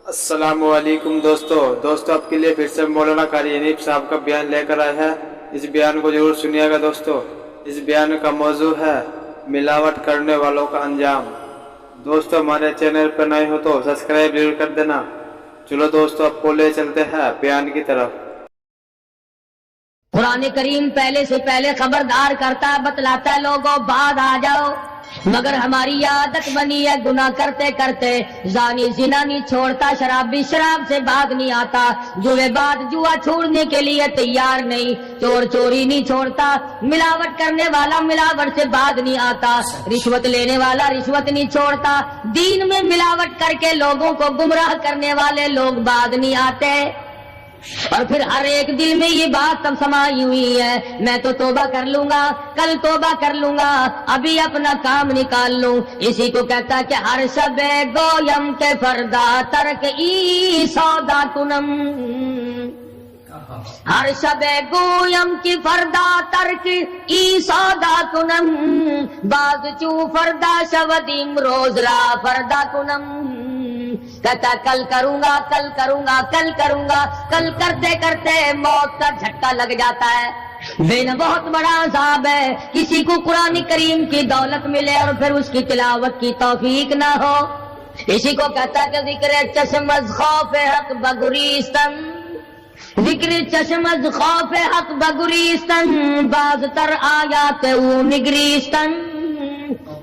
السلام علیکم دوستو آپ کے لیے پھر سے مولانا قاری انیب صاحب کا بیان لے کر آئے ہیں۔ اس بیان کو ضرور سنیے گا دوستو۔ اس بیان کا موضوع ہے ملاوٹ کرنے والوں کا انجام۔ دوستو ہمارے چینل پر نئے ہو تو سبسکرائب ضرور کر دینا۔ چلو دوستو آپ کو لے چلتے ہیں بیان کی طرف۔ قرآن کریم پہلے سے پہلے خبردار کرتا ہے، بتلاتا ہے لوگوں بعد آ جاؤ، مگر ہماری عادت بنی ہے گناہ کرتے کرتے زانی زنا نہیں چھوڑتا، شرابی شراب سے بعد نہیں آتا، جوے بعد جوا چھوڑنے کے لیے تیار نہیں، چور چوری نہیں چھوڑتا، ملاوٹ کرنے والا ملاوٹ سے بعد نہیں آتا، رشوت لینے والا رشوت نہیں چھوڑتا، دین میں ملاوٹ کر کے لوگوں کو گمراہ کرنے والے لوگ بعد نہیں آتے۔ اور پھر ہر ایک دل میں یہ بات تب سمائی ہوئی ہے، میں تو توبہ کر لوں گا، کل توبہ کر لوں گا، ابھی اپنا کام نکال لوں۔ اسی کو کہتا ہے کہ ہر شب گویم کے فردا ترک ای سودا کنم، ہر شب گویم کی فردا ترک ای سودا کنم، باز چو فردا شودیم روز را فردا کنم، کہتا کل کروں گا کل کروں گا کل کروں گا، کل کرتے کرتے موت کا جھٹکا لگ جاتا ہے۔ بین بہت بڑا عذاب ہے کسی کو قرآن کریم کی دولت ملے اور پھر اس کی تلاوت کی توفیق نہ ہو۔ اسی کو کہتا کہ ذکر چشم از خوف حق بگریستن، ذکر چشم از خوف حق بگریستن، باز تر آیات او نگریستن۔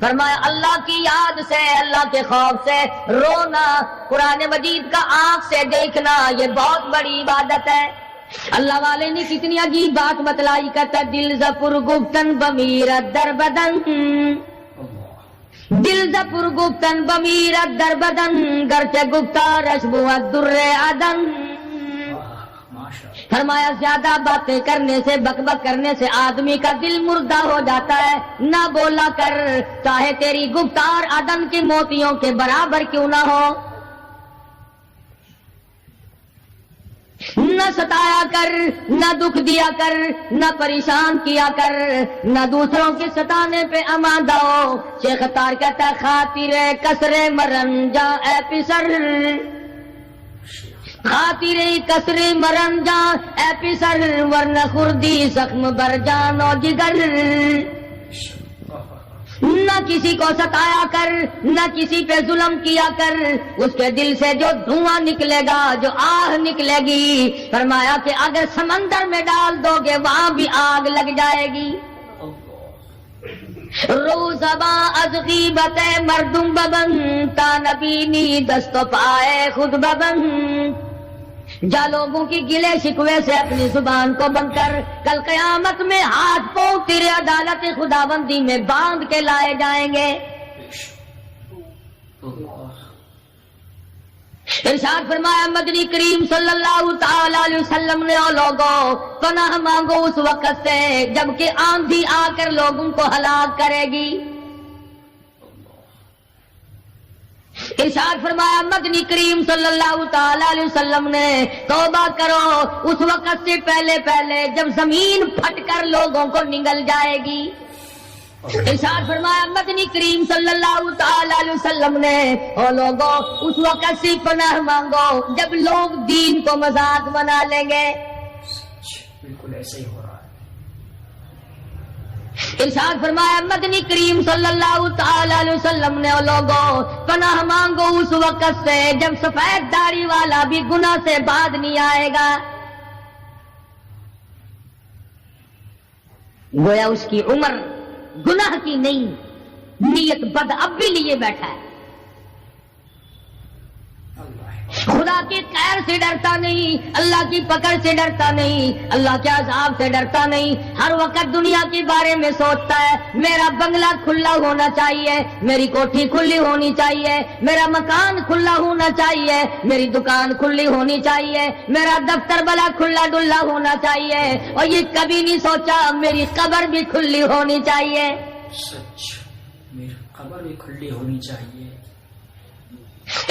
فرمایا اللہ کی یاد سے، اللہ کے خوف سے رونا، قرآن مجید کا آنکھ سے دیکھنا، یہ بہت بڑی عبادت ہے۔ اللہ والے نے کتنی عجیب بات بتلائی، کہتا دل زپر گفتن بمیرت در بدن، دل زپر گفتن بمیرت در بدن، گرچہ گفتارش بود در عدن۔ فرمایا زیادہ باتیں کرنے سے، بک بک کرنے سے آدمی کا دل مردہ ہو جاتا ہے، نہ بولا کر، چاہے تیری گفتار عدن کے موتیوں کے برابر کیوں نہ ہو، نہ ستایا کر، نہ دکھ دیا کر، نہ پریشان کیا کر، نہ دوسروں کے ستانے پہ آمادہ ہو۔ شیخ تار کہتا خاطر کسر مرن جا اے پسر، خاطر کسر مرن جا اے پسر، ورنہ خردی زخم بر جان و جگر۔ نہ کسی کو ستایا کر، نہ کسی پہ ظلم کیا کر، اس کے دل سے جو دھواں نکلے گا، جو آہ نکلے گی، فرمایا کہ اگر سمندر میں ڈال دو گے وہاں بھی آگ لگ جائے گی۔ روزباں از غیبت مردم ببن، تا نبینی دست و پائے خود ببن، جا لوگوں کی گلے شکوے سے اپنی زبان کو بند کر، کل قیامت میں ہاتھ پاؤں تیرے عدالت خداوندی میں باندھ کے لائے جائیں گے۔ ارشاد فرمایا مدنی کریم صلی اللہ تعالی علیہ وسلم نے، او لوگوں پناہ مانگو اس وقت سے جبکہ آندھی آ کر لوگوں کو ہلاک کرے گی۔ ارشاد فرمایا مدنی کریم صلی اللہ تعالی علیہ وسلم نے، توبہ کرو اس وقت سے پہلے پہلے جب زمین پھٹ کر لوگوں کو نگل جائے گی۔ ارشاد فرمایا مدنی کریم صلی اللہ تعالی علیہ وسلم نے، او لوگوں اس وقت سے پناہ مانگو جب لوگ دین کو مذاق بنا لیں گے۔ بالکل ایسے ہی ہو رہا ہے۔ ارشاد فرمایا مدنی کریم صلی اللہ تعالی علیہ وسلم نے، او لوگوں پناہ مانگو اس وقت سے جب سفید داڑھی والا بھی گناہ سے بعد نہیں آئے گا۔ گویا اس کی عمر گناہ کی نہیں، نیت بد اب بھی لیے بیٹھا ہے، خدا کی خیر سے ڈرتا نہیں، اللہ کی پکڑ سے ڈرتا نہیں، اللہ کے عذاب سے ڈرتا نہیں، ہر وقت دنیا کے بارے میں سوچتا ہے میرا بنگلہ کھلا ہونا چاہیے، میری کوٹھی کھلی ہونی چاہیے، میرا مکان کھلا ہونا چاہیے، میری دکان کھلی ہونی چاہیے، میرا دفتر بلا کھلا ڈلا ہونا چاہیے، اور یہ کبھی نہیں سوچا میری قبر بھی کھلی ہونی چاہیے۔ سچ، میری قبر بھی کھلی ہونی چاہیے۔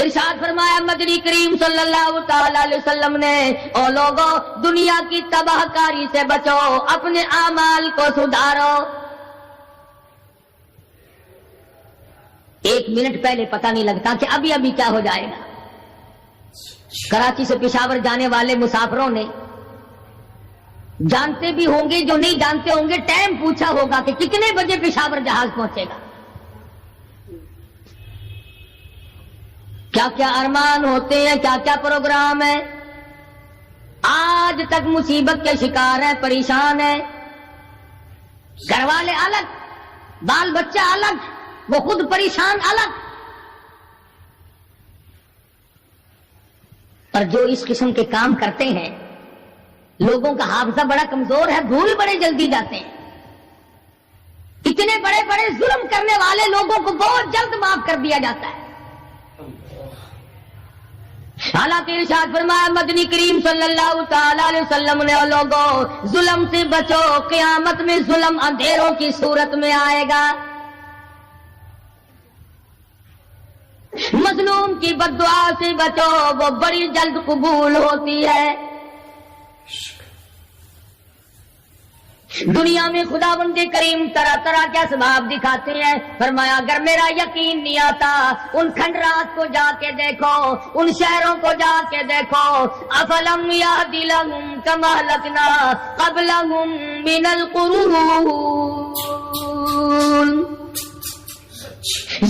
ارشاد فرمایا مدنی کریم صلی اللہ تعالی علیہ وسلم نے، او لوگوں دنیا کی تباہ کاری سے بچو، اپنے اعمال کو سدھارو۔ ایک منٹ پہلے پتہ نہیں لگتا کہ ابھی ابھی کیا ہو جائے گا۔ کراچی سے پشاور جانے والے مسافروں نے جانتے بھی ہوں گے، جو نہیں جانتے ہوں گے، ٹائم پوچھا ہوگا کہ کتنے بجے پشاور جہاز پہنچے گا. کیا کیا ارمان ہوتے ہیں، کیا کیا پروگرام ہے. آج تک مصیبت کے شکار ہیں، پریشان ہیں. گھر والے الگ، بال بچہ الگ، وہ خود پریشان الگ. اور جو اس قسم کے کام کرتے ہیں، لوگوں کا حافظہ بڑا کمزور ہے، بھول بڑے جلدی جاتے ہیں. اتنے بڑے بڑے ظلم کرنے والے لوگوں کو بہت جلد معاف کر دیا جاتا ہے. حالانکہ ارشاد فرمایا مدنی کریم صلی اللہ تعالی علیہ وسلم نے، لوگوں ظلم سے بچو، قیامت میں ظلم اندھیروں کی صورت میں آئے گا. مظلوم کی بددعا سے بچو، وہ بڑی جلد قبول ہوتی ہے. دنیا میں خداوند کریم طرح طرح کے اسباب دکھاتے ہیں. فرمایا اگر میرا یقین نہیں آتا، ان کھنڈرات کو جا کے دیکھو، ان شہروں کو جا کے دیکھو. افلم یہدی لہم کما اہلکنا قبلہم من القرون،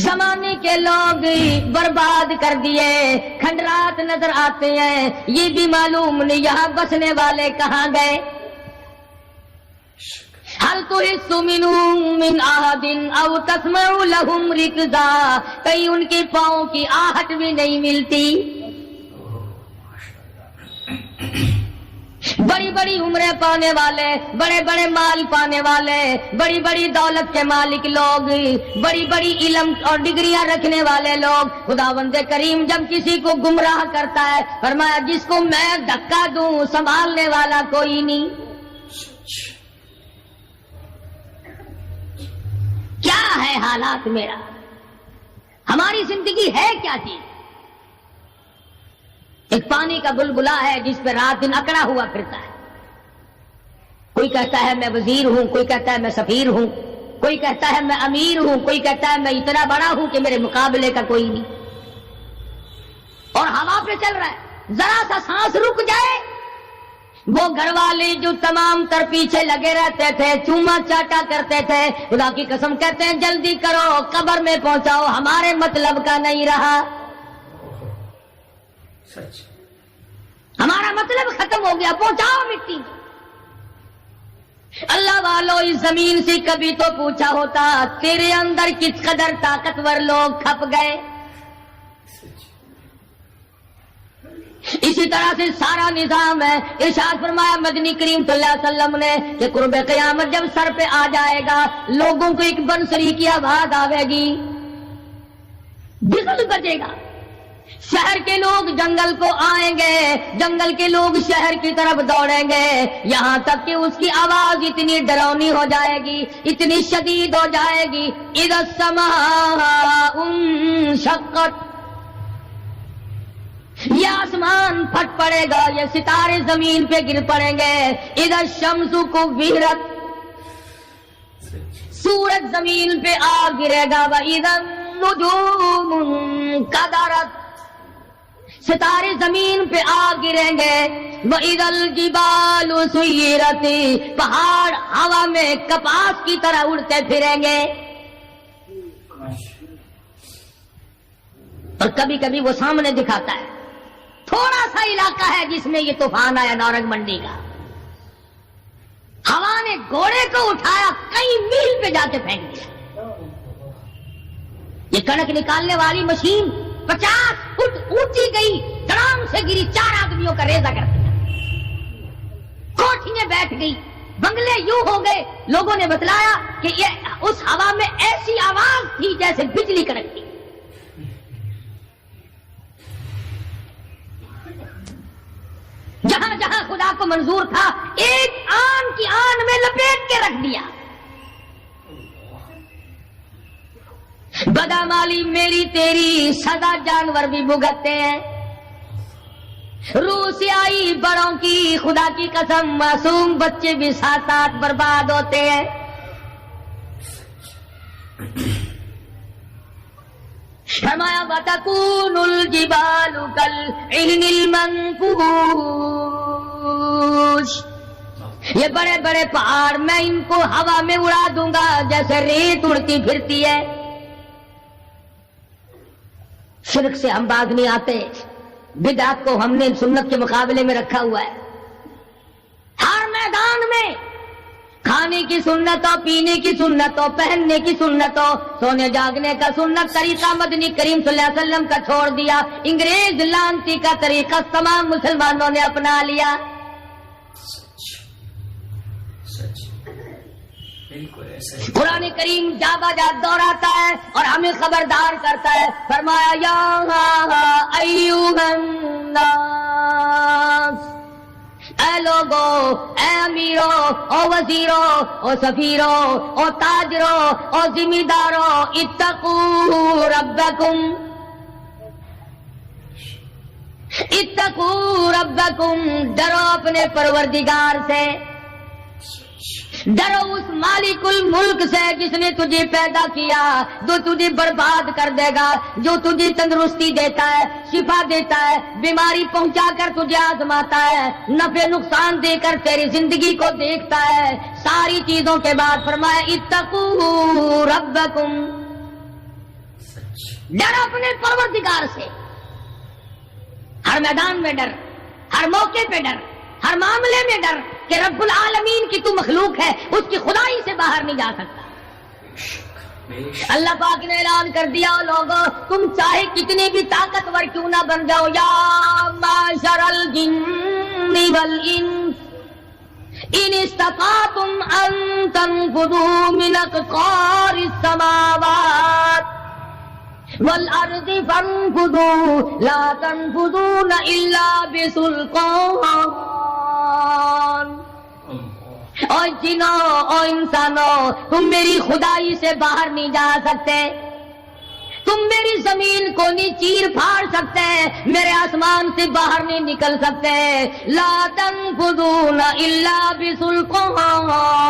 زمانے کے لوگ برباد کر دیے، کھنڈرات نظر آتے ہیں، یہ بھی معلوم نہیں یہاں بسنے والے کہاں گئے. حل تحس منہم من احد او تسمع لہم رکزا، کہیں ان کے پاؤں کی آہٹ بھی نہیں ملتی. بڑی بڑی عمریں پانے والے، بڑے بڑے مال پانے والے، بڑی بڑی دولت کے مالک لوگ، بڑی بڑی علم اور ڈگریاں رکھنے والے لوگ، خداوند کریم جب کسی کو گمراہ کرتا ہے، فرمایا جس کو میں دھکا دوں سنبھالنے والا کوئی نہیں. کیا ہے حالات میرا، ہماری زندگی ہے کیا چیز. ایک پانی کا بلبلا ہے جس پہ رات دن اکڑا ہوا پھرتا ہے. کوئی کہتا ہے میں وزیر ہوں، کوئی کہتا ہے میں سفیر ہوں، کوئی کہتا ہے میں امیر ہوں، کوئی کہتا ہے میں اتنا بڑا ہوں کہ میرے مقابلے کا کوئی نہیں. اور ہوا پہ چل رہا ہے، ذرا سا سانس رک جائے، وہ گھر والے جو تمام تر پیچھے لگے رہتے تھے، چوما چاٹا کرتے تھے، خدا کی قسم کہتے ہیں جلدی کرو، قبر میں پہنچاؤ، ہمارے مطلب کا نہیں رہا، ہمارا مطلب ختم ہو گیا، پہنچاؤ مٹی. اللہ والو اس زمین سے کبھی تو پوچھا ہوتا تیرے اندر کس قدر طاقتور لوگ کھپ گئے. اسی طرح سے سارا نظام ہے. ارشاد فرمایا مدنی کریم صلی اللہ علیہ وسلم نے کہ قرب قیامت جب سر پہ آ جائے گا، لوگوں کو ایک بنسری کی آواز آئے گی، بزل بجے گا. شہر کے لوگ جنگل کو آئیں گے، جنگل کے لوگ شہر کی طرف دوڑیں گے، یہاں تک کہ اس کی آواز اتنی ڈراؤنی ہو جائے گی، اتنی شدید ہو جائے گی. اذا السماء انشقت، یہ آسمان پھٹ پڑے گا، یہ ستارے زمین پہ گر پڑیں گے. اذا الشمس کوورت، سورج زمین پہ آ گرے گا. واذا النجوم انکدرت، ستارے زمین پہ آ گریں گے. وَإِذَا الْجِبَالُ سُيِّرَتْ، پہاڑ ہوا میں کپاس کی طرح اڑتے پھریں گے. اور کبھی کبھی وہ سامنے دکھاتا ہے، تھوڑا سا علاقہ ہے جس میں یہ طوفان آیا نورنگ منڈی کا، ہوا نے گھوڑے کو اٹھایا، کئی میل پہ جا کے پھینک دیا. یہ کڑک نکالنے والی مشین 50 فٹ اونچی گئی، دڑام سے گری، 4 آدمیوں کا ریزہ کر دیا. کوٹھیاں بیٹھ گئی، بنگلے یوں ہو گئے. لوگوں نے بتلایا کہ یہ اس ہوا میں ایسی آواز تھی جیسے بجلی کڑکتی. جہاں جہاں خدا کو منظور تھا ایک آن کی آن میں لپیٹ کے رکھ دیا. بدامالی میری تیری سزا جانور بھی بھگتتے ہیں. روح سے آئی بڑوں کی خدا کی قسم، معصوم بچے بھی ساتھ ساتھ برباد ہوتے ہیں. فرمایا وَتَكُونُ الْجِبَالُ كالعهن المنفوش. یہ بڑے بڑے پہاڑ میں ان کو ہوا میں اڑا دوں گا جیسے ریت اڑتی پھرتی ہے. شرک سے ہم باز نہیں آتے. بدعت کو ہم نے سنت کے مقابلے میں رکھا ہوا ہے. ہر میدان میں کھانے کی سنت ہو، پینے کی سنت ہو، پہننے کی سنت ہو، سونے جاگنے کا سنت طریقہ مدنی کریم صلی اللہ علیہ وسلم کا چھوڑ دیا. انگریز لانتی کا طریقہ تمام مسلمانوں نے اپنا لیا. قرآن کریم جا بجا دہراتا ہے اور ہمیں خبردار کرتا ہے. فرمایا یا ایھا الناس، اے لوگو، اے امیرو، او وزیرو، او سفیرو، او تاجرو، او ذمہ دارو، اتقوا ربکم، اتقوا ربکم، ڈرو اپنے پروردگار سے، ڈرو اس مالک الملک سے جس نے تجھے پیدا کیا، جو تجھے برباد کر دے گا، جو تجھے تندرستی دیتا ہے، شفا دیتا ہے، بیماری پہنچا کر تجھے آزماتا ہے، نفع نقصان دے کر تیری زندگی کو دیکھتا ہے. ساری چیزوں کے بعد فرمایا اتقوا ربکم، ڈر اپنے پروردگار سے. ہر میدان میں ڈر، ہر موقع پہ ڈر، ہر معاملے میں ڈر کہ رب العالمین کی تو مخلوق ہے، اس کی خدائی سے باہر نہیں جا سکتا. اللہ پاک نے اعلان کر دیا لوگوں تم چاہے کتنے بھی طاقتور کیوں نہ بن جاؤ، یا معشر الجن والانس ان استطعتم ان تنفذوا من اقطار السماوات والارض فانفذوا لا تنفذون الا بسلطان. اور جنوں اور انسانوں تم میری خدائی سے باہر نہیں جا سکتے، تم میری زمین کو نہیں چیر پھاڑ سکتے، میرے آسمان سے باہر نہیں نکل سکتے. لا تنفذون الا بسلطان.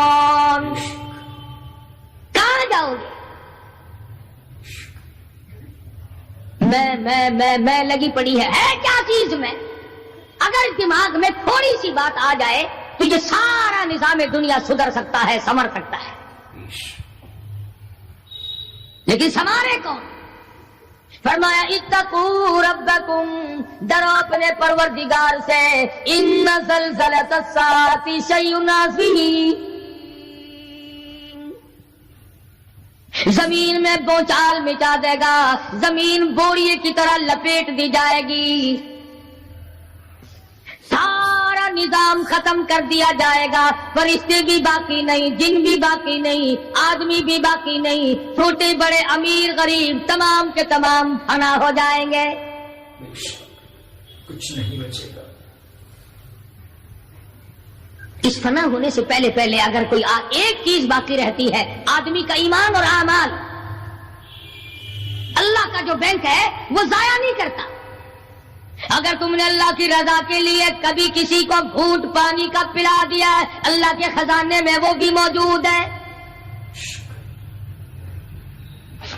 کہاں جاؤ گے؟ میں لگی پڑی ہے کیا چیز میں؟ اگر دماغ میں تھوڑی سی بات آ جائے تو یہ سارا نظام دنیا سدھر سکتا ہے، سنور سکتا ہے. لیکن سنوارے کون؟ فرمایا اتقوا ربکم، ڈرو اپنے پروردگار سے. ان زلزلۃ الساعۃ شیء عظیم، زمین میں بوچھال مچا دے گا، زمین بوریے کی طرح لپیٹ دی جائے گی، سارا نظام ختم کر دیا جائے گا. فرشتے بھی باقی نہیں، جن بھی باقی نہیں، آدمی بھی باقی نہیں، چھوٹے بڑے امیر غریب تمام کے تمام فنا ہو جائیں گے. کچھ نہیں بچے گا. اس فنا ہونے سے پہلے پہلے اگر کوئی ایک چیز باقی رہتی ہے، آدمی کا ایمان اور اعمال. اللہ کا جو بینک ہے وہ ضائع نہیں کرتا. اگر تم نے اللہ کی رضا کے لیے کبھی کسی کو گھونٹ پانی کا پلا دیا ہے، اللہ کے خزانے میں وہ بھی موجود ہے.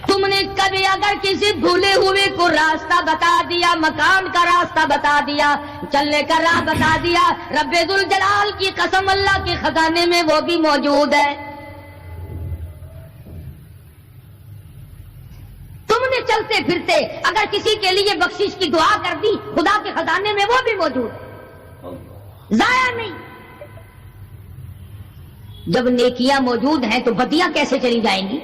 تم نے کبھی اگر کسی بھولے ہوئے کو راستہ بتا دیا، مکان کا راستہ بتا دیا، چلنے کا راہ بتا دیا، رب ذوالجلال کی قسم اللہ کے خزانے میں وہ بھی موجود ہے. تم نے چلتے پھرتے اگر کسی کے لیے بخشش کی دعا کر دی، خدا کے خزانے میں وہ بھی موجود ہے، ضائع نہیں. جب نیکیاں موجود ہیں تو بدیاں کیسے چلی جائیں گی؟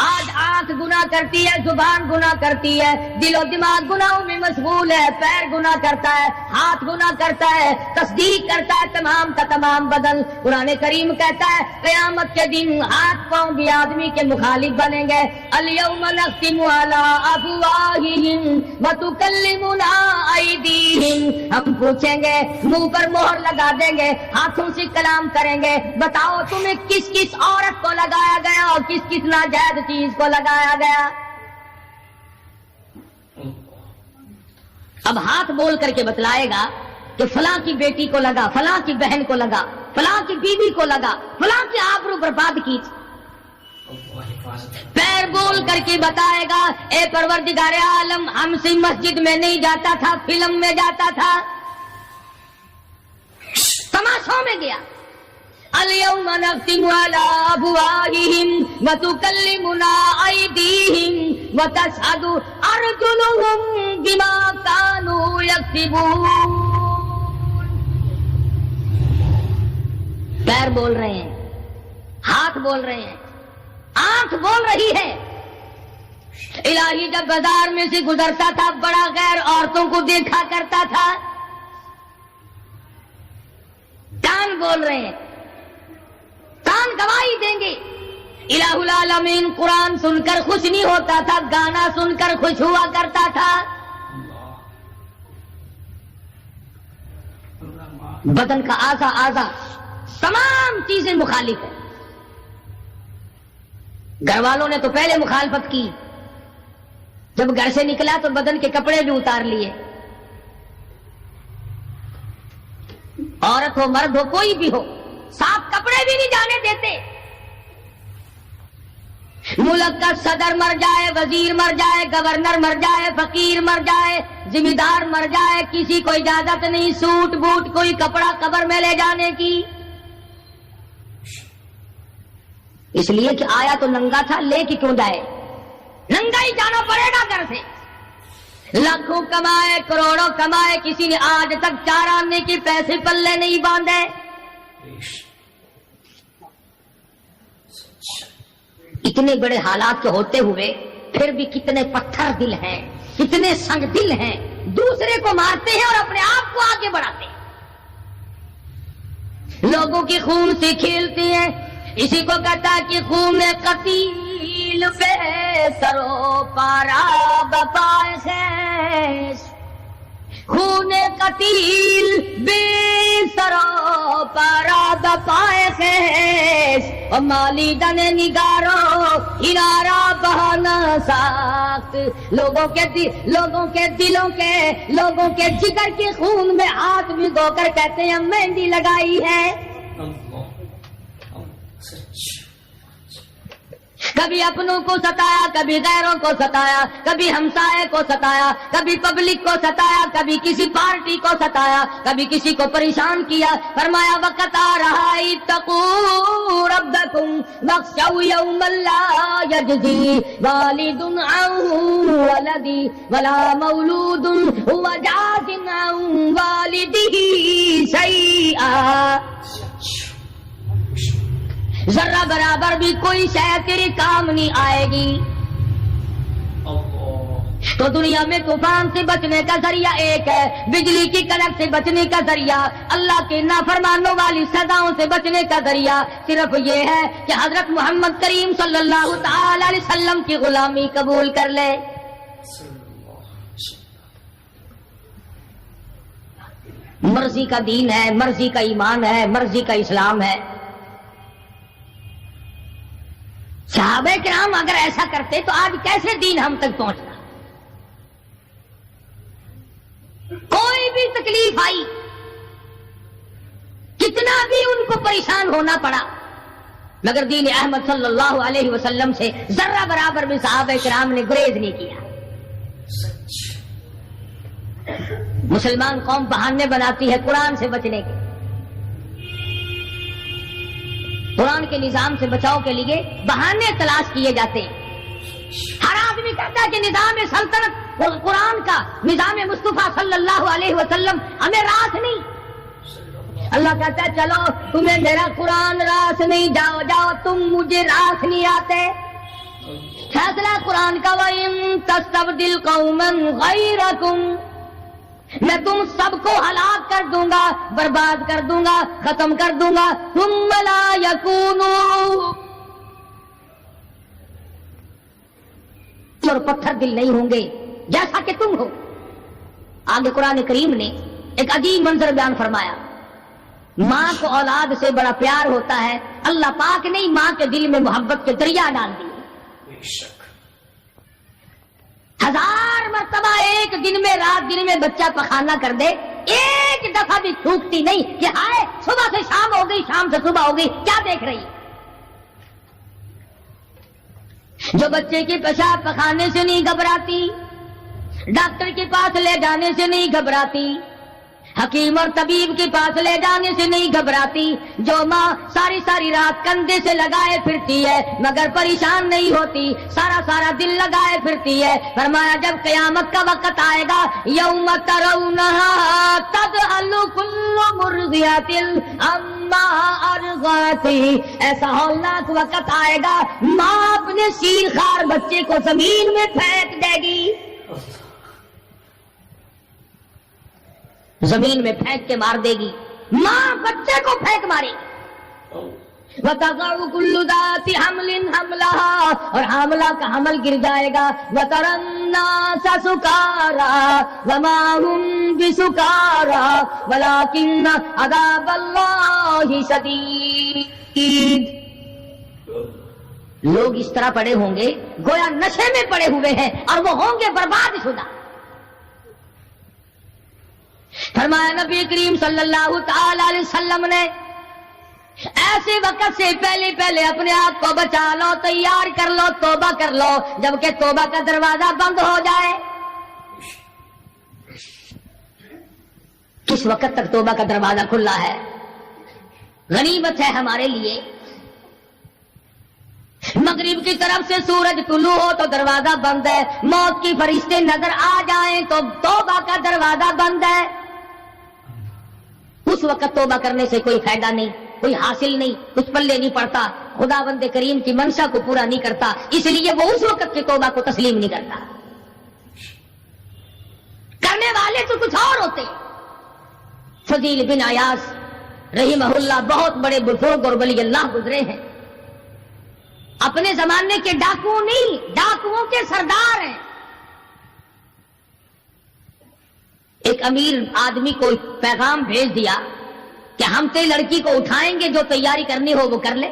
آج آنکھ گناہ کرتی ہے، زبان گناہ کرتی ہے، دل و دماغ گناہوں میں مشغول ہے، پیر گناہ کرتا ہے، ہاتھ گناہ کرتا ہے، تصدیق کرتا ہے تمام کا تمام بدن. قرآن کریم کہتا ہے قیامت کے دن ہاتھ پاؤں بھی آدمی کے مخالف بنیں گے. الیوم نختم علی افواہہم وتکلمنا ایدیہم، ہم پوچھیں گے، منہ پر مہر لگا دیں گے، ہاتھوں سے کلام کریں گے، بتاؤ تمہیں کس کس عورت کو لگایا گیا اور کس کس ناجائز چیز کو لگایا گیا. اب ہاتھ بول کر کے بتلائے گا کہ فلاں کی بیٹی کو لگا، فلاں کی بہن کو لگا، فلاں کی بیوی کو لگا، فلاں کی آبرو برباد کی. حفاظت ہے۔ پیر بول کر کے بتائے گا اے پروردگار عالم ہم سے مسجد میں نہیں جاتا تھا، فلم میں جاتا تھا، تماشوں میں گیا۔ اليوم نختم على افواههم وتكلمنا ايديهم وتشهد ارجلهم بما كانوا يكسبون۔ پیر بول رہے ہیں، ہاتھ بول رہے ہیں، آنکھ بول رہی ہے۔ الہی جب بازار میں سے گزرتا تھا بڑا غیر عورتوں کو دیکھا کرتا تھا، کان بول رہے ہیں، کان گواہی دیں گے۔ الہ العالمین قرآن سن کر خوش نہیں ہوتا تھا، گانا سن کر خوش ہوا کرتا تھا۔ بدن کا اعضا تمام چیزیں مخالف ہیں۔ گھر والوں نے تو پہلے مخالفت کی، جب گھر سے نکلا تو بدن کے کپڑے بھی اتار لیے، عورت ہو مرد ہو کوئی بھی ہو صاف کپڑے بھی نہیں جانے دیتے۔ ملک کا صدر مر جائے، وزیر مر جائے، گورنر مر جائے، فقیر مر جائے، ذمہ دار مر جائے، کسی کو اجازت نہیں سوٹ بوٹ کوئی کپڑا قبر میں لے جانے کی، اس لیے کہ آیا تو ننگا تھا، لے کے کیوں جائے؟ ننگا ہی جانا پڑے گا گھر سے۔ لاکھوں کمائے کروڑوں کمائے، کسی نے آج تک 4 آنے کے پیسے پلے نہیں باندھے۔ اتنے بڑے حالات کے ہوتے ہوئے پھر بھی کتنے پتھر دل ہیں، کتنے سنگ دل ہیں، دوسرے کو مارتے ہیں اور اپنے آپ کو آگے بڑھاتے ہیں، لوگوں کے خون سے کھیلتے ہیں۔ اسی کو کہتا ہے کہ خون قتیل پہ سرو پارا بپائے خیش، خون قتیل بے سرو پارا بپائے خیش، اور مالی دن نگارو ہنارا بہانا ساخت، لوگوں کے دلوں کے لوگوں کے جگر کے خون میں ہاتھ بھگو کر کہتے ہیں مہندی لگائی ہے۔ کبھی اپنوں کو ستایا، کبھی غیروں کو ستایا، کبھی ہمسائے کو ستایا، کبھی پبلک کو ستایا، کبھی کسی پارٹی کو ستایا، کبھی کسی کو پریشان کیا۔ فرمایا وقت آ رہا اتقوا ربکم واخشوا یوما لا یجزی والد عن ولدی ولا مولود هو جاز عن والده شیئا۔ ذرہ برابر بھی کوئی شے تیرے کام نہیں آئے گی۔ تو دنیا میں طوفان سے بچنے کا ذریعہ ایک ہے، بجلی کی کڑک سے بچنے کا ذریعہ، اللہ کے نافرمانوں والی سزاؤں سے بچنے کا ذریعہ صرف یہ ہے کہ حضرت محمد کریم صلی اللہ تعالی علیہ وسلم کی غلامی قبول کر لے۔ مرضی کا دین ہے، مرضی کا ایمان ہے، مرضی کا اسلام ہے۔ صحابہ کرام اگر ایسا کرتے تو آج کیسے دین ہم تک پہنچتا؟ کوئی بھی تکلیف آئی، کتنا بھی ان کو پریشان ہونا پڑا، مگر دین احمد صلی اللہ علیہ وسلم سے ذرہ برابر بھی صحابہ کرام نے گریز نہیں کیا۔ مسلمان قوم بہانے بناتی ہے قرآن سے بچنے کے، قرآن کے نظام سے بچاؤ کے لیے بہانے تلاش کیے جاتے ہیں۔ ہر آدمی کہتا ہے کہ نظام سلطنت قرآن کا، نظام مصطفیٰ صلی اللہ علیہ وسلم ہمیں راس نہیں۔ اللہ کہتا ہے چلو تمہیں میرا قرآن راس نہیں، جاؤ جاؤ تم مجھے راس نہیں آتے۔ فیصلہ قرآن کا وَإِن تَسْتَبْدِلْ قَوْمًا غَيْرَكُمْ، میں تم سب کو ہلاک کر دوں گا، برباد کر دوں گا، ختم کر دوں گا۔ ثم لا یکونوا، اور پتھر دل نہیں ہوں گے جیسا کہ تم ہو۔ آگے قرآن کریم نے ایک عجیب منظر بیان فرمایا، ماں کو اولاد سے بڑا پیار ہوتا ہے، اللہ پاک نے ماں کے دل میں محبت کے دریا ڈال دیے۔ 1000 مرتبہ ایک دن میں رات دن میں بچہ پخانہ کر دے، ایک دفعہ بھی تھوکتی نہیں کہ ہائے صبح سے شام ہو گئی، شام سے صبح ہو گئی، کیا دیکھ رہی؟ جو بچے کے پیشاب پخانے سے نہیں گھبراتی، ڈاکٹر کے پاس لے جانے سے نہیں گھبراتی، حکیم اور طبیب کے پاس لے جانے سے نہیں گھبراتی، جو ماں ساری ساری رات کندھے سے لگائے پھرتی ہے مگر پریشان نہیں ہوتی، سارا سارا دن لگائے پھرتی ہے، فرمایا جب قیامت کا وقت آئے گا یوم ترونہا تذہل کل مرضعۃ عما ارضعت، ایسا ہولناک وقت آئے گا ماں اپنے سیر خار بچے کو زمین میں پھینک دے گی، زمین میں پھینک کے مار دے گی، ماں بچے کو پھینک مارے گی، وَتَضَعُ كُلُّ ذَاتِ حَمْلٍ حَمْلَهَا، اور حاملہ کا حمل گر جائے گا، وَتَرَى النَّاسَ سُكَارَىٰ وَمَا هُمْ بِسُكَارَىٰ وَلَٰكِنَّ عَذَابَ اللَّهِ شَدِيدٌ۔ لوگ اس طرح پڑے ہوں گے گویا نشے میں پڑے ہوئے ہیں اور وہ ہوں گے برباد شدہ۔ فرمایا نبی کریم صلی اللہ تعالی علیہ وسلم نے ایسے وقت سے پہلے پہلے اپنے آپ کو بچا لو، تیار کر لو، توبہ کر لو، جبکہ توبہ کا دروازہ بند ہو جائے۔ کس وقت تک توبہ کا دروازہ کھلا ہے؟ غنیمت ہے ہمارے لیے۔ مغرب کی طرف سے سورج طلوع ہو تو دروازہ بند ہے، موت کی فرشتے نظر آ جائیں تو توبہ کا دروازہ بند ہے۔ اس وقت توبہ کرنے سے کوئی فائدہ نہیں، کوئی حاصل نہیں، کچھ پلے نہیں پڑتا، خدا بند کریم کی منشا کو پورا نہیں کرتا، اس لیے وہ اس وقت کی توبہ کو تسلیم نہیں کرتا۔ کرنے والے تو کچھ اور ہوتے۔ فضیل بن عیاض رحمہ اللہ بہت بڑے بزرگ اور ولی اللہ گزرے ہیں، اپنے زمانے کے ڈاکو نہیں، ڈاکوؤں کے سردار ہیں۔ ایک امیر آدمی کو پیغام بھیج دیا کہ ہم تیری لڑکی کو اٹھائیں گے، جو تیاری کرنی ہو وہ کر لے۔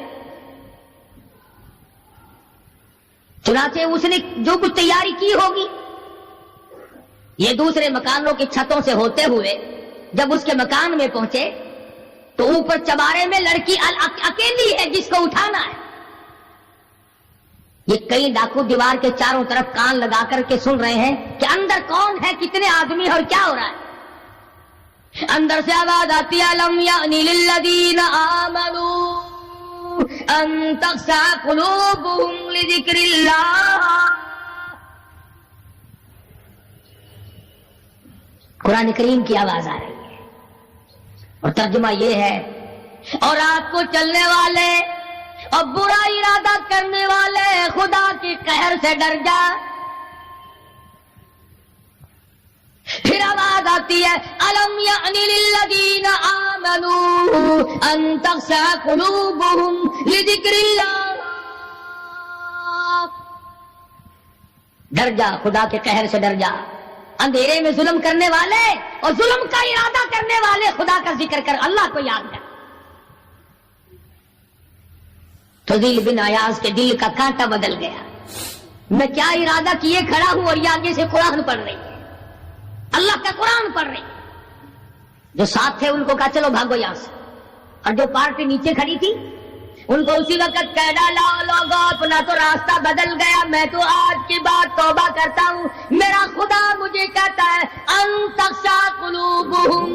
چنانچہ اس نے جو کچھ تیاری کی ہوگی، یہ دوسرے مکانوں کی چھتوں سے ہوتے ہوئے جب اس کے مکان میں پہنچے تو اوپر چبارے میں لڑکی اکیلی ہے جس کو اٹھانا ہے۔ یہ کئی ڈاکو دیوار کے چاروں طرف کان لگا کر کے سن رہے ہیں کہ اندر کون ہے، کتنے آدمی اور کیا ہو رہا ہے۔ اندر سے آواز آتی ہے لم یأن للذین آمنوا ان تخشع قلوبهم لذکر اللہ۔ قرآن کریم کی آواز آ رہی ہے اور ترجمہ یہ ہے، اور رات کو چلنے والے اور برا ارادہ کرنے والے خدا کے قہر سے ڈر جا۔ پھر آواز آتی ہے الم یأن للذین آمنوا ان تخشع قلوبهم لذکر اللہ۔ ڈر جا، خدا کے قہر سے ڈر جا۔ اندھیرے میں ظلم کرنے والے اور ظلم کا ارادہ کرنے والے خدا کا ذکر کر، اللہ کو یاد کر۔ فضیل بن عیاض کے دل کا کانٹا بدل گیا، میں کیا ارادہ کیے کھڑا ہوں اور یہ آگے سے قرآن پڑھ رہی ہے، اللہ کا قرآن پڑھ رہی ہے۔ جو ساتھ تھے ان کو کہا چلو بھاگو یہاں سے، اور جو پارٹی نیچے کھڑی تھی ان کو اسی وقت کہہ ڈالا لوگوں اپنا تو راستہ بدل گیا، میں تو آج کی بات توبہ کرتا ہوں، میرا خدا مجھے کہتا ہے ان تخشع قلوبهم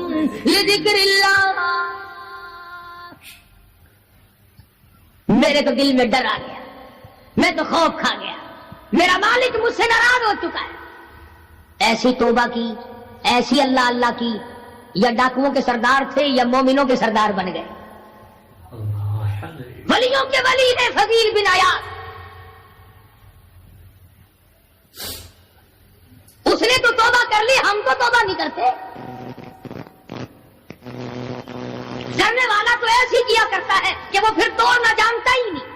لذکر اللہ۔ میرے تو دل میں ڈر آ گیا، میں تو خوف کھا گیا، میرا مالک مجھ سے ناراض ہو چکا ہے۔ ایسی توبہ کی، ایسی اللہ اللہ کی، یا ڈاکوؤں کے سردار تھے یا مومنوں کے سردار بن گئے۔ ولیوں کے ولی ہے فضیل بن عیاض، اس نے تو توبہ کر لی، ہم تو توبہ نہیں کرتے۔ کرنے والا تو ایسی کیا کرتا ہے کہ وہ پھر توڑنا جانتا ہی نہیں۔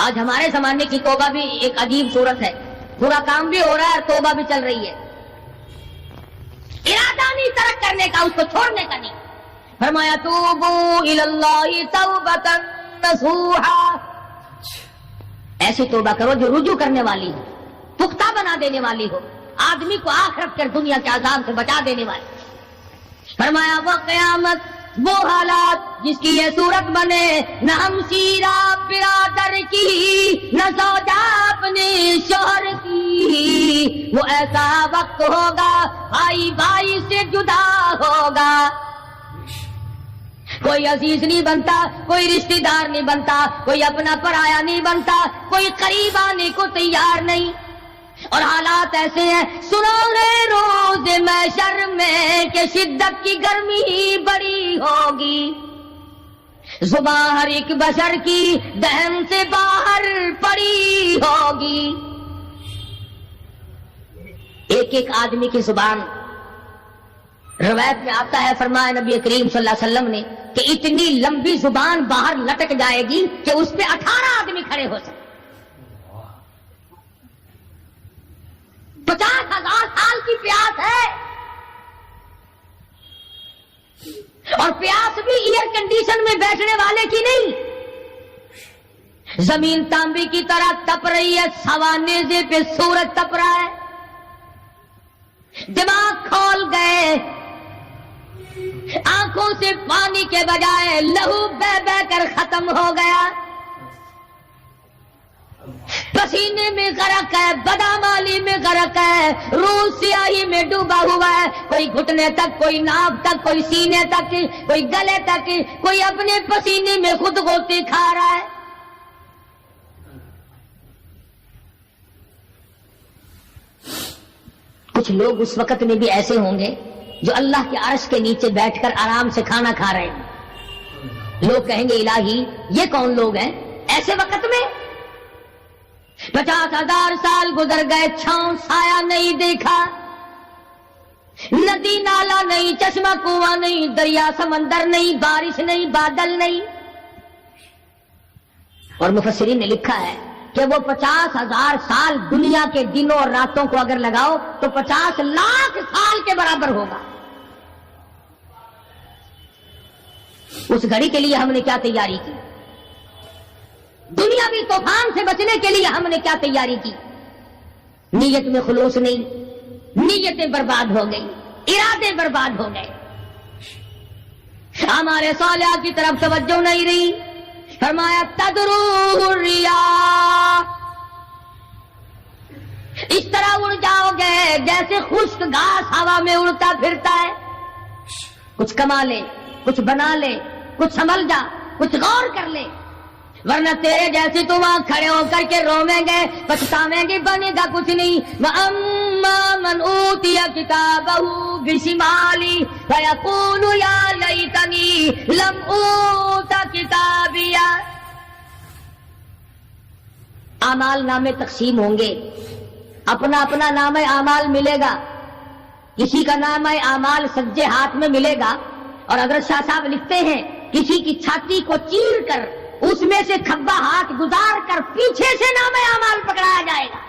آج ہمارے زمانے کی توبہ بھی ایک عجیب صورت ہے، برا کام بھی ہو رہا ہے اور توبہ بھی چل رہی ہے۔ ارادہ نہیں ترک کرنے کا، اس کو چھوڑنے کا نہیں۔ فرمایا توبوا الی اللہ توبۃ نصوحا، ایسی توبہ کرو جو رجوع کرنے والی ہو، پختہ بنا دینے والی ہو، آدمی کو آخرت کر دنیا کے عذاب سے بچا دینے والی۔ فرمایا وہ قیامت وہ حالات جس کی یہ صورت بنے، نہ ہم سیرا برادر کی، نہ زوجہ اپنے شوہر کی، وہ ایسا وقت ہوگا بھائی بھائی سے جدا ہوگا، کوئی عزیز نہیں بنتا، کوئی رشتہ دار نہیں بنتا، کوئی اپنا پرایا نہیں بنتا، کوئی قریب آنے کو تیار نہیں، اور حالات ایسے ہیں سنو رے روز محشر میں کہ شدت کی گرمی بڑی ہوگی، زبان ہر ایک بشر کی دہن سے باہر پڑی ہوگی، ایک ایک آدمی کی زبان، روایت میں آتا ہے فرمایا نبی کریم صلی اللہ علیہ وسلم نے کہ اتنی لمبی زبان باہر لٹک جائے گی کہ اس پہ 18 آدمی کھڑے ہو سکتے، 50,000 سال کی پیاس ہے، اور پیاس بھی ایئر کنڈیشن میں بیٹھنے والے کی نہیں، زمین تانبے کی طرح تپ رہی ہے، سوانیزے پہ سورج تپ رہا ہے، دماغ کھول گئے، آنکھوں سے پانی کے بجائے لہو بہ بہ کر ختم ہو گیا، پسینے میں غرق ہے، بدامالی میں غرق ہے، روح سیاہی میں ڈوبا ہوا ہے، کوئی گھٹنے تک، کوئی ناف تک، کوئی سینے تک، کوئی گلے تک، کوئی اپنے پسینے میں خود غوطے کھا رہا ہے۔ کچھ لوگ اس وقت میں بھی ایسے ہوں گے جو اللہ کے عرش کے نیچے بیٹھ کر آرام سے کھانا کھا رہے ہیں، لوگ کہیں گے الہی یہ کون لوگ ہیں ایسے وقت میں؟ 50,000 سال گزر گئے، چھاؤں سایہ نہیں دیکھا، ندی نالا نہیں، چشمہ کنواں نہیں، دریا سمندر نہیں، بارش نہیں، بادل نہیں، اور مفسرین نے لکھا ہے کہ وہ 50,000 سال دنیا کے دنوں اور راتوں کو اگر لگاؤ تو 50 لاکھ سال کے برابر ہوگا۔ اس گھڑی کے لیے ہم نے کیا تیاری کی؟ دنیاوی طوفان سے بچنے کے لیے ہم نے کیا تیاری کی؟ نیت میں خلوص نہیں، نیتیں برباد ہو گئی، ارادے برباد ہو گئے، ہمارے صالحات کی طرف توجہ نہیں رہی، فرمایا تدروح الرياح، اس طرح اڑ جاؤ گے جیسے خشک گھاس ہوا میں اڑتا پھرتا ہے، کچھ کما لے، کچھ بنا لے، کچھ سنبھل جا، کچھ غور کر لے، ورنہ تیرے جیسے تو وہاں کھڑے ہو کر کے رویں گے، پچھتاویں گے، بنے گا کچھ نہیں۔ وَأَمَّا مَنْ أُوتِيَ كِتَابَهُ بِشِمَالِهِ فَيَقُولُ يَا لَيْتَنِي لَمْ أُوتَ كِتَابِيَهْ، اعمال نامے تقسیم ہوں گے، اپنا اپنا نام اعمال ملے گا، کسی کا نام اعمال سجے ہاتھ میں ملے گا، اور حضرت شاہ صاحب لکھتے ہیں کسی کی چھاتی کو چیر کر اس میں سے کھبا ہاتھ گزار کر پیچھے سے نام اعمال پکڑایا جائے گا۔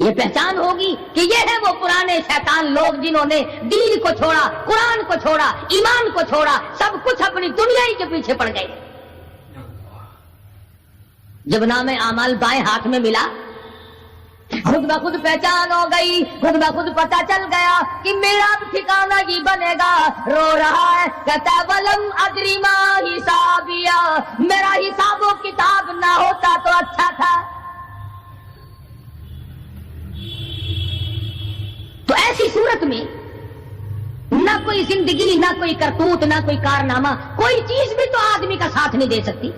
یہ پہچان ہوگی کہ یہ ہے وہ پرانے شیطان لوگ جنہوں نے دین کو چھوڑا، قرآن کو چھوڑا، ایمان کو چھوڑا، سب کچھ اپنی دنیا ہی کے پیچھے پڑ گئے۔ جب نام اعمال بائیں ہاتھ میں ملا، خود بخود پہچان ہو گئی، خود بخود پتہ چل گیا کہ میرا ٹھکانہ ہی بنے گا۔ رو رہا ہے کہتا ہے ولم ادری ما حسابیا، میرا حساب و کتاب نہ ہوتا تو اچھا تھا۔ تو ایسی صورت میں نہ کوئی زندگی، نہ کوئی کرتوت، نہ کوئی کارنامہ، کوئی چیز بھی تو آدمی کا ساتھ نہیں دے سکتی،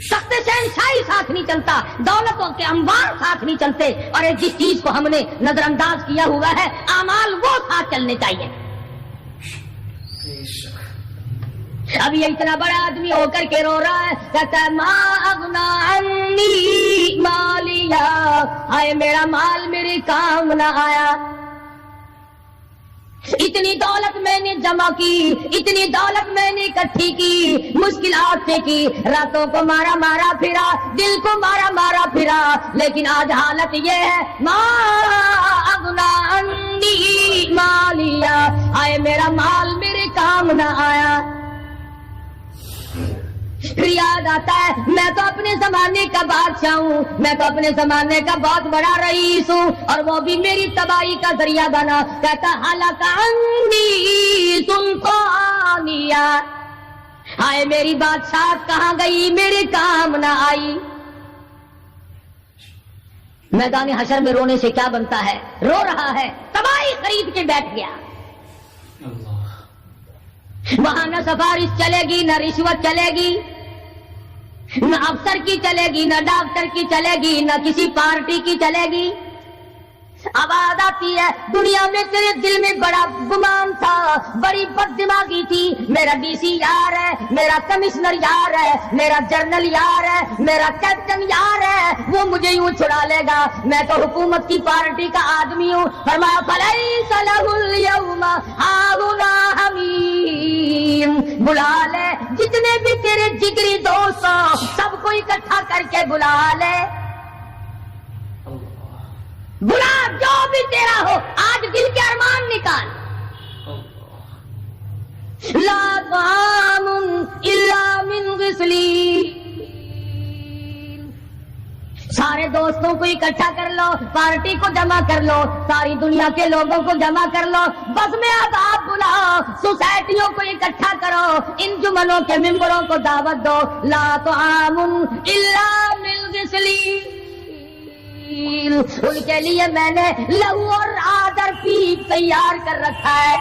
تخت شہنشاہی ساتھ نہیں چلتا، دولتوں کے انبار ساتھ نہیں چلتے، اور جس چیز کو ہم نے نظر انداز کیا ہوا ہے اعمال وہ ساتھ چلنے چاہیے۔ اب یہ اتنا بڑا آدمی ہو کر کے رو رہا ہے، کہتا ہے ما اغنا عنی مالیا، ہائے میرا مال میرے کام نہ آیا، اتنی دولت میں نے جمع کی، اتنی دولت میں نے اکٹھی کی، مشکلات سے کی، راتوں کو مارا مارا پھرا، دل کو مارا مارا پھرا، لیکن آج حالت یہ ہے ما اغنا عنی مالیا، آئے میرا مال میرے کام نہ آیا۔ یاد آتا ہے میں تو اپنے زمانے کا بادشاہ ہوں، میں تو اپنے زمانے کا بہت بڑا رئیس ہوں، اور وہ بھی میری تباہی کا ذریعہ بنا۔ کہتا ہلاک عنی سلطانیہ، ہائے میری بادشاہت کہاں گئی، میرے کام نہ آئی۔ میدان حشر میں رونے سے کیا بنتا ہے، رو رہا ہے، تباہی خرید کے بیٹھ گیا۔ وہاں نہ سفارش چلے گی، نہ رشوت چلے گی، نہ افسر کی چلے گی، نہ ڈاکٹر کی چلے گی، نہ کسی پارٹی کی چلے گی۔ آواز آتی ہے دنیا میں تیرے دل میں بڑا گمان تھا، بڑی بد دماغی تھی، میرا ڈی سی یار ہے، میرا کمشنر یار ہے، میرا جنرل یار ہے، میرا کیپٹن یار ہے، وہ مجھے یوں چھڑا لے گا، میں تو حکومت کی پارٹی کا آدمی ہوں۔ فرمایا فلیس لہ اليوم ہاہنا حمیم، بلا لے جتنے بھی تیرے جگری دوست ہوں سب کو اکٹھا کر کے بلا لے، بلا جو بھی تیرا ہو، آج دل کے ارمان نکال۔ لا طعام الا من غسلین، سارے دوستوں کو اکٹھا کر لو، پارٹی کو جمع کر لو، ساری دنیا کے لوگوں کو جمع کر لو، بس میں اب آپ بلاؤ، سوسائٹیوں کو اکٹھا کرو، انجمنوں کے ممبروں کو دعوت دو۔ لا طعام الا من غسلین، ان کے لیے میں نے لہو اور آدر پیپ تیار کر رکھا ہے،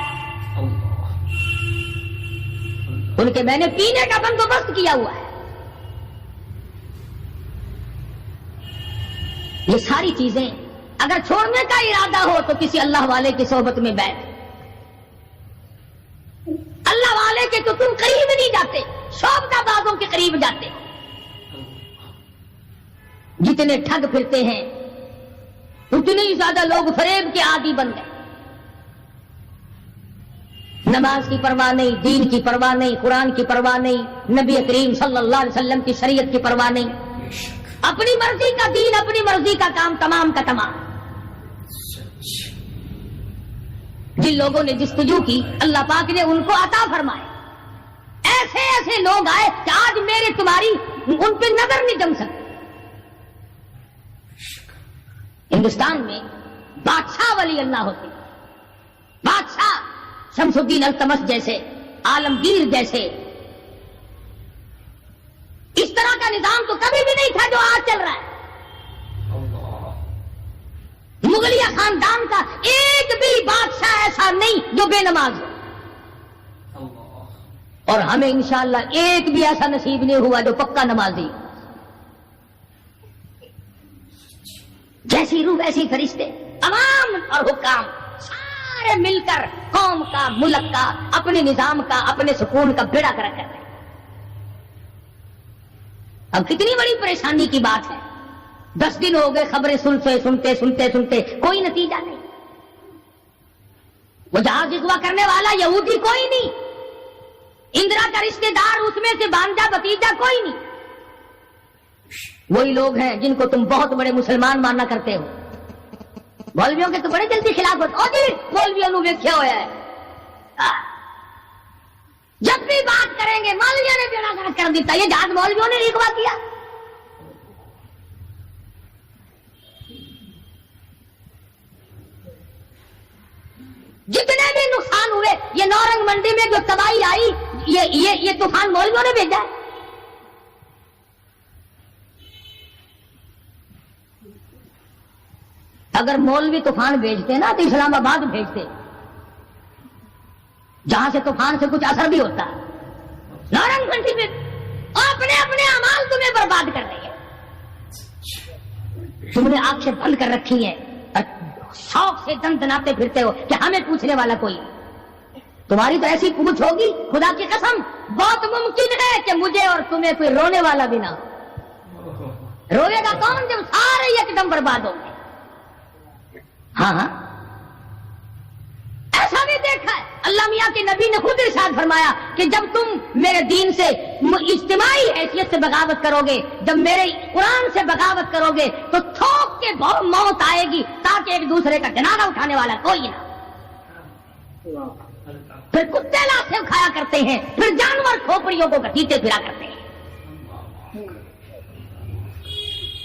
ان کے میں نے پینے کا بندوبست کیا ہوا ہے۔ یہ ساری چیزیں اگر چھوڑنے کا ارادہ ہو تو کسی اللہ والے کی صحبت میں بیٹھ، اللہ والے کے تو تم قریب نہیں جاتے، شوبدہ بازوں کے قریب جاتے۔ جتنے ٹھگ پھرتے ہیں اتنے ہی زیادہ لوگ فریب کے عادی بن گئے، نماز کی پرواہ نہیں، دین کی پرواہ نہیں، قرآن کی پرواہ نہیں، نبی کریم صلی اللہ علیہ وسلم کی شریعت کی پرواہ نہیں، اپنی مرضی کا دین، اپنی مرضی کا کام، تمام کا تمام۔ جن لوگوں نے جستجو کی اللہ پاک نے ان کو عطا فرمائے، ایسے ایسے لوگ آئے کہ آج میرے تمہاری ان پہ نظر نہیں جم سکتی۔ ہندوستان میں بادشاہ ولی اللہ ہوتے، بادشاہ شمس الدین التمش جیسے، عالمگیر جیسے، اس طرح کا نظام تو کبھی بھی نہیں تھا جو آج چل رہا ہے۔ مغلیہ خاندان کا ایک بھی بادشاہ ایسا نہیں جو بے نماز ہو، اور ہمیں انشاءاللہ ایک بھی ایسا نصیب نہیں ہوا جو پکا نمازی۔ جیسی روح ویسی فرشتے، عوام اور حکام سارے مل کر قوم کا، ملک کا، اپنے نظام کا، اپنے سکون کا بیڑا گرک کر رہے ہیں۔ اب کتنی بڑی پریشانی کی بات ہے، 10 دن ہو گئے خبریں سنتے کوئی نتیجہ نہیں۔ وہ جہاز اغوا کرنے والا یہودی کوئی نہیں، اندرا کا رشتے دار اس میں سے بانجا بتیجا کوئی نہیں، وہی لوگ ہیں جن کو تم بہت بڑے مسلمان ماننا کرتے ہو۔ مولویوں کے تو بڑے جلدی خلاف ہوتے، اور جی مولویوں نے ویکھیا ہوا ہے، جب بھی بات کریں گے مولویوں نے بیڑا گرک کر دیتا، یہ جہاز مولویوں نے اغوا کیا۔ جتنے بھی نقصان ہوئے، یہ نورنگ منڈی میں جو تباہی آئی، یہ طوفان مولویوں نے بھیجا ہے۔ اگر مولوی طوفان بھیجتے نا تو اسلام آباد بھیجتے، جہاں سے طوفان سے کچھ اثر بھی ہوتا۔ نورنگ منڈی میں اپنے اپنے اعمال تمہیں برباد کر رہی ہے، تم نے آنکھیں بند کر رکھی ہیں، شوق سے دن دناتے پھرتے ہو کہ ہمیں پوچھنے والا کوئی، تمہاری تو ایسی پوچھ ہوگی خدا کی قسم بہت ممکن ہے کہ مجھے اور تمہیں کوئی رونے والا بھی نہ ہو۔ روئے گا کون جب سارے ایک دم برباد ہو گئے؟ ہاں ایسا بھی دیکھا ہے، اللہ میاں کے نبی نے خود ارشاد فرمایا کہ جب تم میرے دین سے اجتماعی حیثیت سے بغاوت کرو گے، جب میرے قرآن سے بغاوت کرو گے تو تھوک کے موت آئے گی، تاکہ ایک دوسرے کا جنازہ اٹھانے والا کوئی نہ۔ پھر کتے لاشیں کھایا کرتے ہیں، پھر جانور کھوپڑیوں کو گھسیٹتے پھرا کرتے ہیں۔